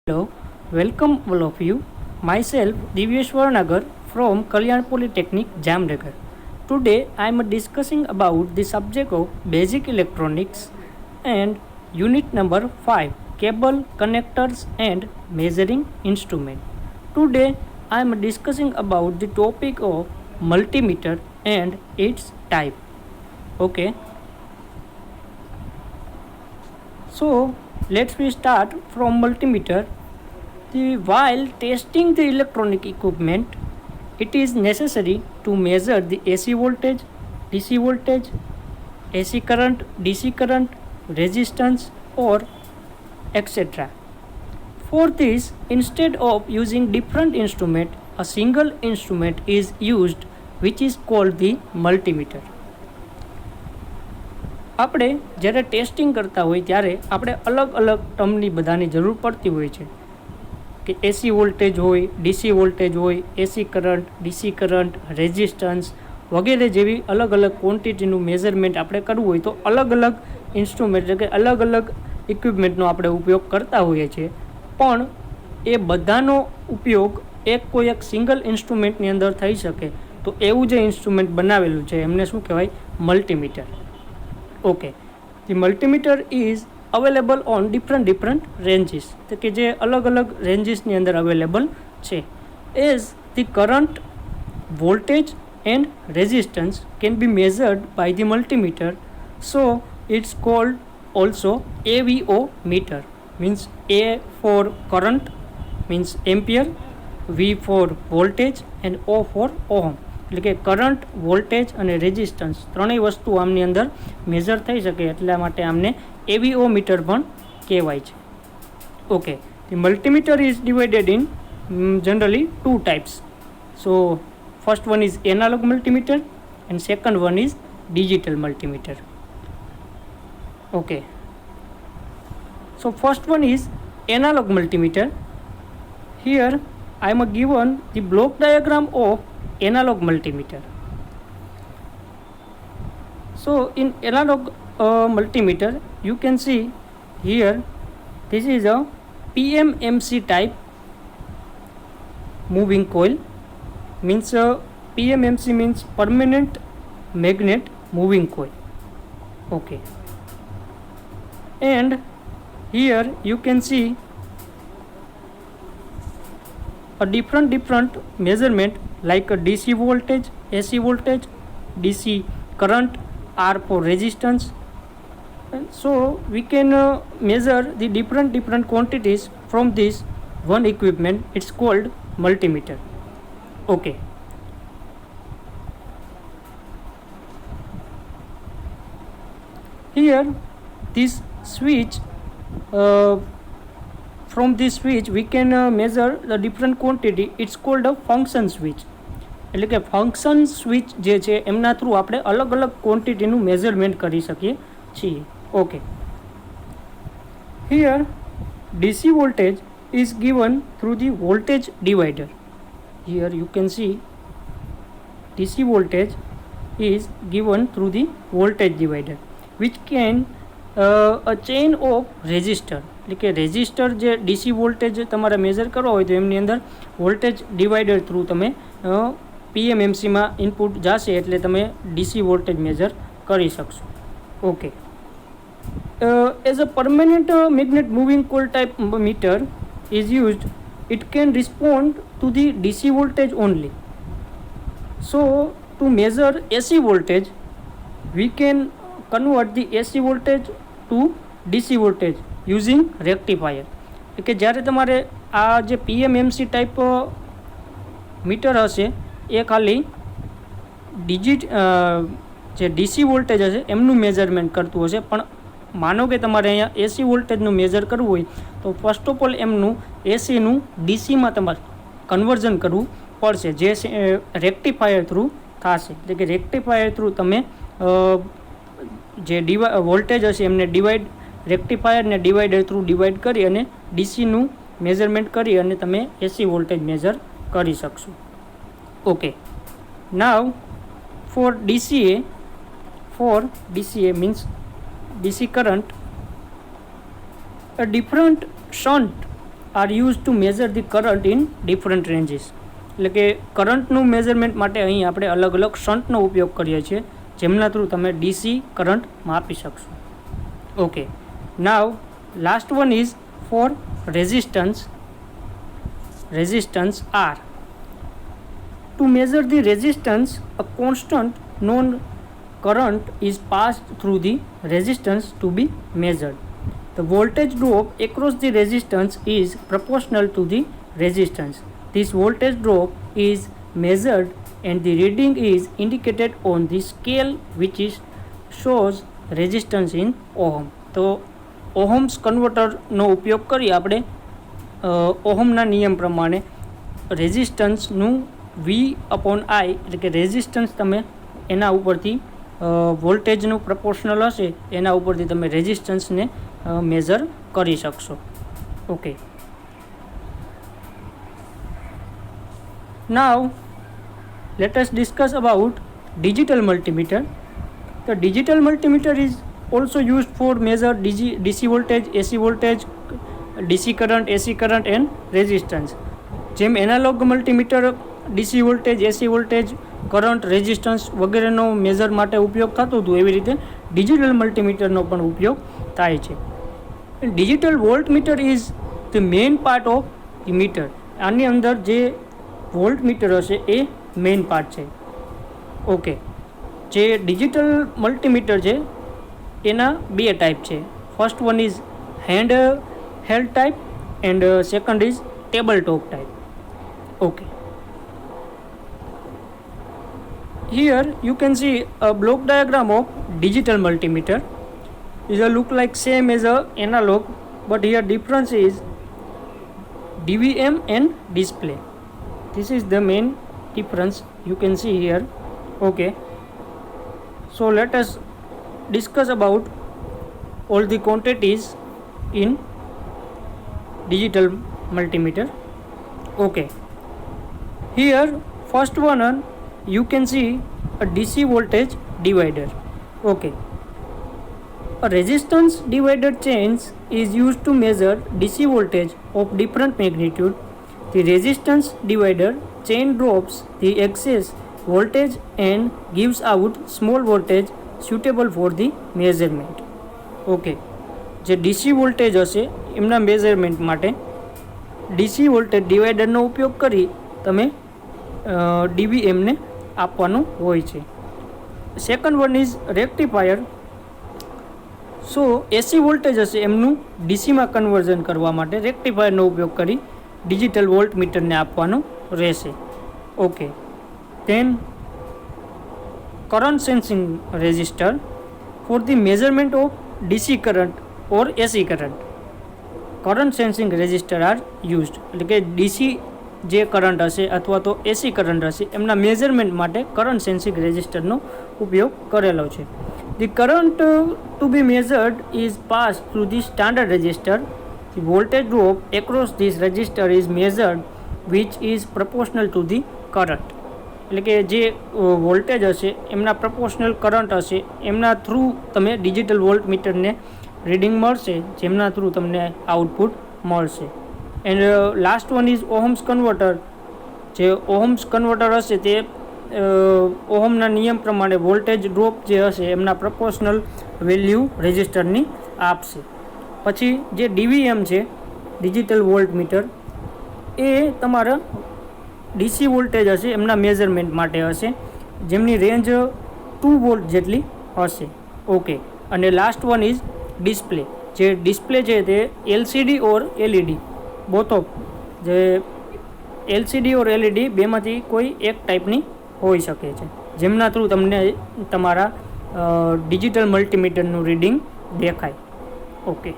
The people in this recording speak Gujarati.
Hello, welcome all of you. Myself Divyeshwar Nagar from Kalyan Polytechnic, Jamnagar. Today I am discussing about the subject of basic electronics and unit number 5, cable, connectors and measuring instrument. Today I am discussing about the topic of multimeter and its type. Okay. So let's we start from multimeter. While testing the electronic equipment, it is necessary to measure the AC voltage, AC current, DC current, resistance or etc. For this, instead of using different instrument, a single instrument is used which is called the multimeter. આપણે જ્યારે ટેસ્ટિંગ કરતા હોય ત્યારે આપણે અલગ અલગ ટર્મની બધાની જરૂર પડતી હોય છે કે એસી વોલ્ટેજ હોય, ડીસી વોલ્ટેજ હોય, AC current, DC current, resistance વગેરે જેવી અલગ અલગ ક્વોન્ટિટીનું મેઝરમેન્ટ આપણે કરવું હોય તો અલગ અલગ ઇન્સ્ટ્રુમેન્ટ એટલે કે અલગ અલગ ઇક્વિપમેન્ટનો આપણે ઉપયોગ કરતા હોઈએ છીએ. પણ એ બધાનો ઉપયોગ કોઈ એક સિંગલ ઇન્સ્ટ્રુમેન્ટની અંદર થઈ શકે તો એવું જે ઇન્સ્ટ્રુમેન્ટ બનાવેલું છે એમને શું કહેવાય? Multimeter. Okay, the multimeter is available on different ranges, તો કે જે અલગ અલગ રેન્જીસની અંદર અવેલેબલ છે. As the current, voltage and resistance can be measured by the multimeter, so it's called also AVO meter. Means A for current means ampere, V for voltage and O for ohm. એટલે કે કરંટ, વોલ્ટેજ અને રેઝિસ્ટન્સ ત્રણેય વસ્તુ આમની અંદર મેઝર થઈ શકે એટલા માટે આમને AVO મીટર પણ કહેવાય છે. Okay, the multimeter is divided in generally two types. So first one is analog multimeter and second one is digital multimeter. Okay, so first one is analog multimeter. Here I am given the block diagram of analog multimeter. So in analog multimeter you can see here this is a PMMC type moving coil. Means PMMC means permanent magnet moving coil. Okay, and here you can see a different measurement like a DC voltage, AC voltage, DC current, R for resistance. And so we can measure the different quantities from this one equipment. It's called multimeter. Okay, here this switch, from this switch we can measure the different quantity. It's called a function switch. એટલે કે ફંક્શન સ્વિચ જે છે એમના થ્રુ આપણે અલગ અલગ ક્વોન્ટિટીનું મેઝરમેન્ટ કરી શકીએ છીએ. Okay, here DC voltage is given through the voltage divider. Here you can see DC voltage is given through the voltage divider which can a chain of resistor. એટલે કે રેઝિસ્ટર જે ડીસી વોલ્ટેજ તમારે મેઝર કરવો હોય તો એમની અંદર વોલ્ટેજ ડિવાઈડર થ્રુ તમે PMMCમાં ઇનપુટ જશે એટલે તમે ડીસી વોલ્ટેજ મેઝર કરી શકશો. Okay, as a permanent magnet moving coil type meter is used. It can respond to the DC voltage only. So to measure AC voltage we can convert the AC voltage to DC voltage using rectifier. એટલે કે જ્યારે તમારે આ જે PMMC ટાઈપ મીટર હશે એ ખાલી જે DC વોલ્ટેજ હશે એમનું મેઝરમેન્ટ કરતું હશે. પણ માનો કે તમારે અહીંયા AC વોલ્ટેજનું મેઝર કરવું હોય તો ફર્સ્ટ ઓફ ઓલ એમનું એસીનું ડીસીમાં તમારે કન્વર્ઝન કરવું પડશે જે રેક્ટિફાયર થ્રુ થશે. એટલે કે રેક્ટિફાયર થ્રુ તમે જે વોલ્ટેજ હશે એમને રેક્ટિફાયરને ડિવાઈડર થ્રુ ડિવાઈડ કરી અને ડીસીનું મેઝરમેન્ટ કરી અને તમે AC વોલ્ટેજ મેઝર કરી શકશો. Okay, now for DCA means DC current, a different shunt are use to measure the current in different ranges. એટલે કે કરંટનું મેઝરમેન્ટ માટે અહીં આપણે અલગ અલગ શન્ટનો ઉપયોગ કરીએ છીએ, જેમના થ્રુ તમે ડીસી કરંટ માપી શકશો. Okay, now last one is for resistance R. To measure the resistance, a constant known current is passed through the resistance to be measured. The voltage drop across the resistance is proportional to the resistance. This voltage drop is measured and the reading is indicated on the scale which is shows resistance in ohm. તો ઓહમ્સ કન્વર્ટરનો ઉપયોગ કરી આપણે ઓહમના નિયમ પ્રમાણે રેઝિસ્ટન્સનું V/I એટલે કે રેઝિસ્ટન્સ તમે એના ઉપરથી વોલ્ટેજનું પ્રપોર્શનલ હશે એના ઉપરથી તમે રેઝિસ્ટન્સને મેઝર કરી શકશો. Okay, now let us discuss about digital multimeter. The digital multimeter is also used for measure DC voltage, AC voltage, DC current, AC current and resistance. જેમ analog multimeter DC voltage, AC voltage, current, resistance વગેરેનો મેઝર માટે ઉપયોગ થતો હતું, એવી રીતે ડિજિટલ મલ્ટીમીટરનો પણ ઉપયોગ થાય છે. Digital volt meter is the main part of the meter. આની અંદર જે વોલ્ટ મીટર હશે એ મેઇન પાર્ટ છે. ઓકે, જે ડિજિટલ મલ્ટીમીટર છે એના બે ટાઈપ છે. First one is hand held type and second is table top type. Okay, here you can see a block diagram of digital multimeter. It look like same as a analog, but here difference is DVM and display. This is the main difference you can see here. Okay, so let us discuss about all the quantities in digital multimeter. Okay, here first one you can see a DC voltage divider. Okay, a resistance divider chain is used to measure DC voltage of different magnitude. The resistance divider chain drops the excess voltage and gives out small voltage suitable for the measurement. Okay, જે DC વોલ્ટેજ હશે એમના મેઝરમેન્ટ માટે ડીસી વોલ્ટેજ ડિવાઈડરનો ઉપયોગ કરી તમે ડીવીએમને આપવાનું હોય છે. Second one is rectifier. So AC voltage હશે એમનું ડીસીમાં કન્વર્ઝન કરવા માટે રેક્ટિફાયરનો ઉપયોગ કરી ડિજિટલ વોલ્ટ મીટરને આપવાનું રહેશે. Okay, then current sensing resistor for the measurement of DC current or AC current. Current sensing resistor are used. એટલે કે ડીસી જે કરંટ હશે અથવા તો એસી કરંટ હશે એમના મેઝરમેન્ટ માટે કરંટ સેન્સિંગ રેઝિસ્ટરનો ઉપયોગ કરેલો છે. The current to be measured is pass through the standard resistor. The voltage drop across this resistor is measured which is proportional to the current. એટલે કે જે વોલ્ટેજ હશે એમના પ્રપોર્શનલ કરંટ હશે એમના થ્રુ તમે ડિજિટલ વોલ્ટ મીટરને રીડિંગ મળશે, જેમના થ્રુ તમને આઉટપુટ મળશે. And last one is ohms converter. જે ઓહમ્સ કન્વર્ટર હશે તે ઓહમના નિયમ પ્રમાણે વોલ્ટેજ ડ્રોપ જે હશે એમના પ્રપોર્શનલ વેલ્યુ રેઝિસ્ટરની આપશે. પછી જે ડીવીએમ છે ડિજિટલ વોલ્ટ મીટર એ તમારા ડીસી વોલ્ટેજ હશે એમના મેઝરમેન્ટ માટે હશે, જેમની રેન્જ 2 વોલ્ટ જેટલી હશે. ઓકે, અને લાસ્ટ વન ઇઝ ડિસ્પ્લે. જે ડિસ્પ્લે છે તે LCD or LED both of, જે એલસીડી ઓર એલઈડી બેમાંથી કોઈ એક ટાઈપની હોઈ શકે છે, જેમના થ્રુ તમને તમારા ડિજિટલ મલ્ટીમીટરનું રીડિંગ દેખાય. ઓકે.